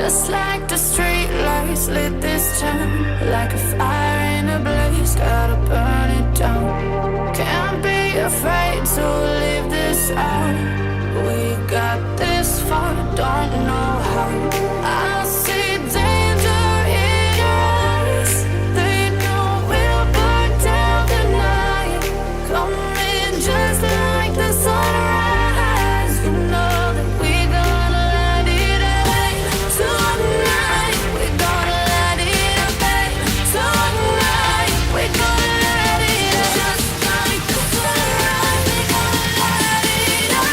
Just like the street lights lit this town, like a fire in a blaze, gotta burn it down. Can't be afraid to leave this out. We got this far, don't know how. I see danger in your eyes. They know we'll burn down the night. Coming just like the sunrise. You know that we gonna let it rain. Tonight we gonna let it rain. Tonight we gonna let it rain. Just like the sunrise, we gonna let it rain.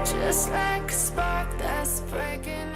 Just like a spark that's breaking